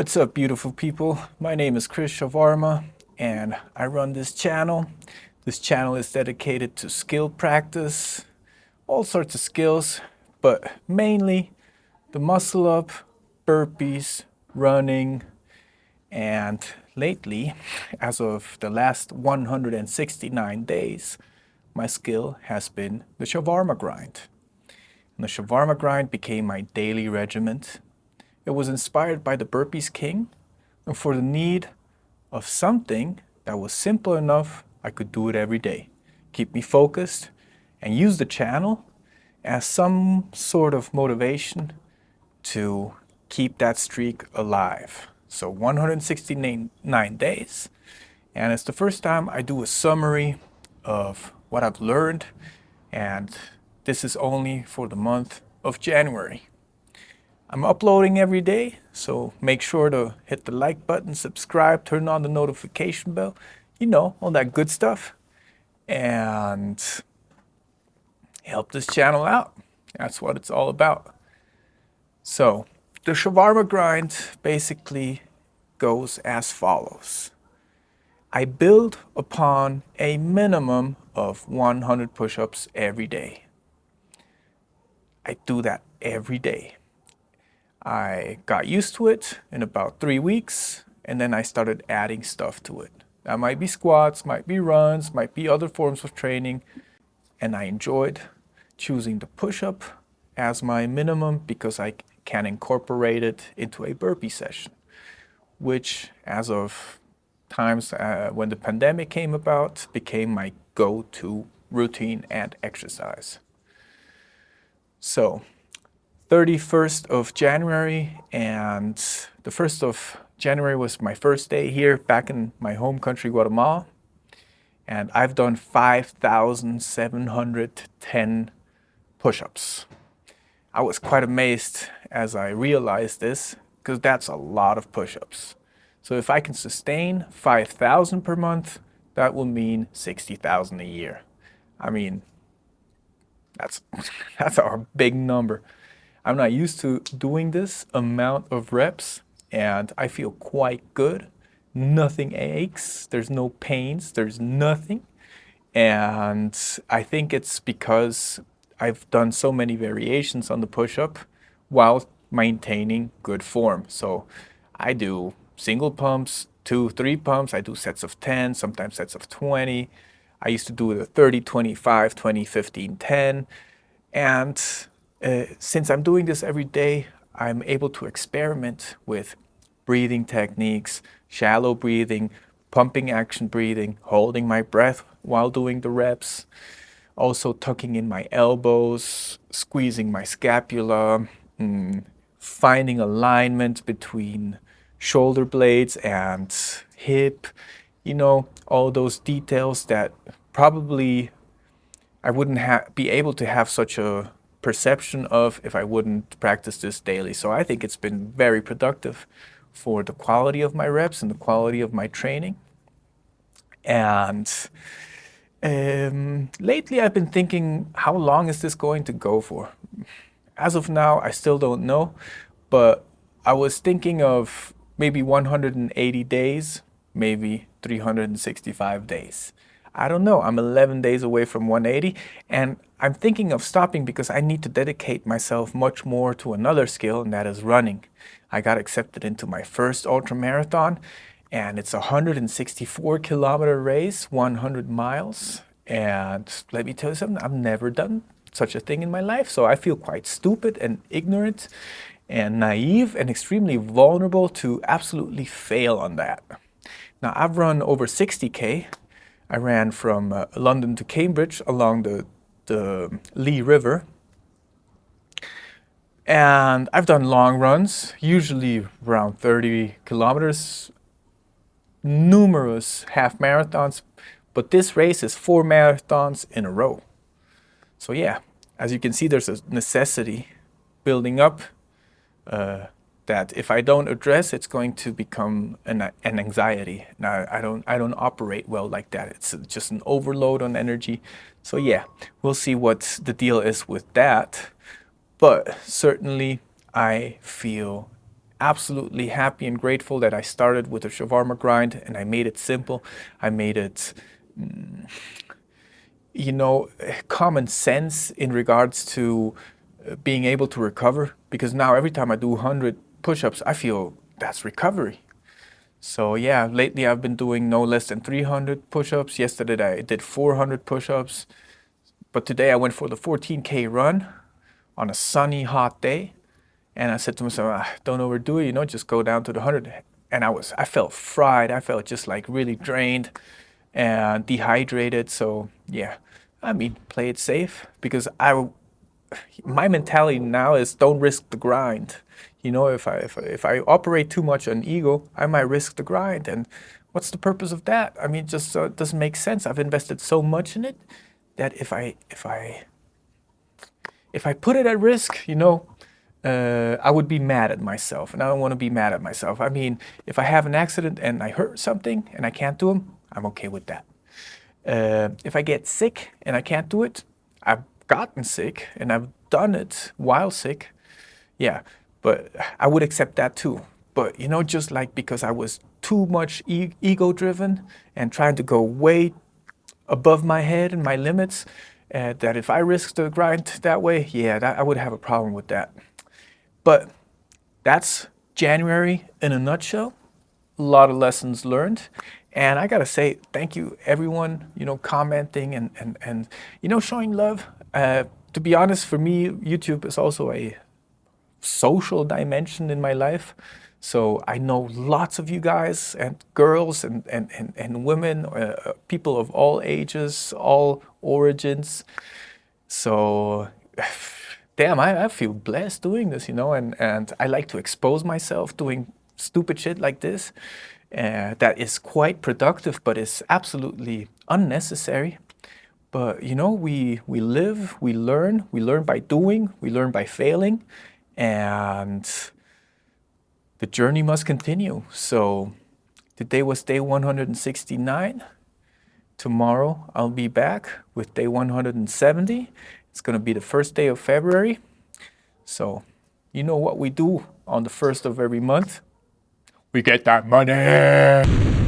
What's up, beautiful people? My name is Chris Shawarma, and I run this channel. This channel is dedicated to skill practice, all sorts of skills, but mainly the muscle up, burpees, running, and lately, as of the last 169 days, my skill has been the shawarma grind. And the shawarma grind became my daily regiment. It was inspired by the Burpees King and for the need of something that was simple enough I could do it every day, keep me focused, and use the channel as some sort of motivation to keep that streak alive. So 169 days, and it's the first time I do a summary of what I've learned, and this is only for the month of January. I'm uploading every day, so make sure to hit the like button, subscribe, turn on the notification bell, all that good stuff, and help this channel out. That's what it's all about. So, the shawarma grind basically goes as follows. I build upon a minimum of 100 push-ups every day. I do that every day. I got used to it in about 3 weeks, and then I started adding stuff to it. That might be squats, might be runs, might be other forms of training, and I enjoyed choosing the push-up as my minimum because I can incorporate it into a burpee session, which as of times when the pandemic came about, became my go-to routine and exercise. So 31st of January, and the 1st of January was my first day here back in my home country, Guatemala, and I've done 5,710 push-ups. I was quite amazed as I realized this, because that's a lot of push-ups. So if I can sustain 5,000 per month, that will mean 60,000 a year. I mean, that's a big number. I'm not used to doing this amount of reps, and I feel quite good. Nothing aches, there's no pains, there's nothing. And I think it's because I've done so many variations on the push-up while maintaining good form. So I do single pumps, 2, 3 pumps, I do sets of 10, sometimes sets of 20. I used to do the 30, 25, 20, 15, 10. And since I'm doing this every day, I'm able to experiment with breathing techniques, shallow breathing, pumping action breathing, holding my breath while doing the reps, also tucking in my elbows, squeezing my scapula, finding alignment between shoulder blades and hip, all those details that probably I wouldn't be able to have such a perception of if I wouldn't practice this daily. So I think it's been very productive for the quality of my reps and the quality of my training. And lately I've been thinking, how long is this going to go for? As of now, I still don't know, but I was thinking of maybe 180 days, maybe 365 days. I don't know. I'm 11 days away from 180, and I'm thinking of stopping because I need to dedicate myself much more to another skill, and that is running. I got accepted into my first ultra marathon, and it's a 164-kilometer race, 100 miles. And let me tell you something, I've never done such a thing in my life, so I feel quite stupid and ignorant and naive and extremely vulnerable to absolutely fail on that. Now, I've run over 60K. I ran from London to Cambridge along the Lee River. And I've done long runs, usually around 30 kilometers, numerous half marathons, but this race is 4 marathons in a row. So yeah, as you can see, there's a necessity building up that if I don't address, it's going to become an anxiety. Now, I don't operate well like that. It's just an overload on energy. So yeah, we'll see what the deal is with that. But certainly, I feel absolutely happy and grateful that I started with the shawarma grind and I made it simple. I made it, common sense in regards to being able to recover, because now every time I do 100 push-ups, I feel that's recovery. So yeah, lately I've been doing no less than 300 push-ups. Yesterday I did 400 push-ups, but today I went for the 14K run on a sunny, hot day. And I said to myself, don't overdo it, just go down to the 100. And I felt fried. I felt just like really drained and dehydrated. So yeah, I mean, play it safe, because my mentality now is don't risk the grind. If I operate too much on ego, I might risk the grind. And what's the purpose of that? I mean, just it doesn't make sense. I've invested so much in it that if I put it at risk, I would be mad at myself, and I don't want to be mad at myself. I mean, if I have an accident and I hurt something and I can't do them, I'm okay with that. If I get sick and I can't do it, I've gotten sick and I've done it while sick. Yeah, but I would accept that too. But just like because I was too much ego driven and trying to go way above my head and my limits, that if I risked the grind that way, yeah, I would have a problem with that. But that's January in a nutshell. A lot of lessons learned. And I gotta say, thank you everyone, commenting and showing love. To be honest, for me, YouTube is also a social dimension in my life. So I know lots of you guys and girls and women, people of all ages, all origins. So damn, I feel blessed doing this, and I like to expose myself doing stupid shit like this. That is quite productive, but is absolutely unnecessary. But we live, we learn by doing, we learn by failing, and the journey must continue. So today was day 169. Tomorrow I'll be back with day 170. It's going to be the first day of February. So you know what we do on the first of every month? We get that money.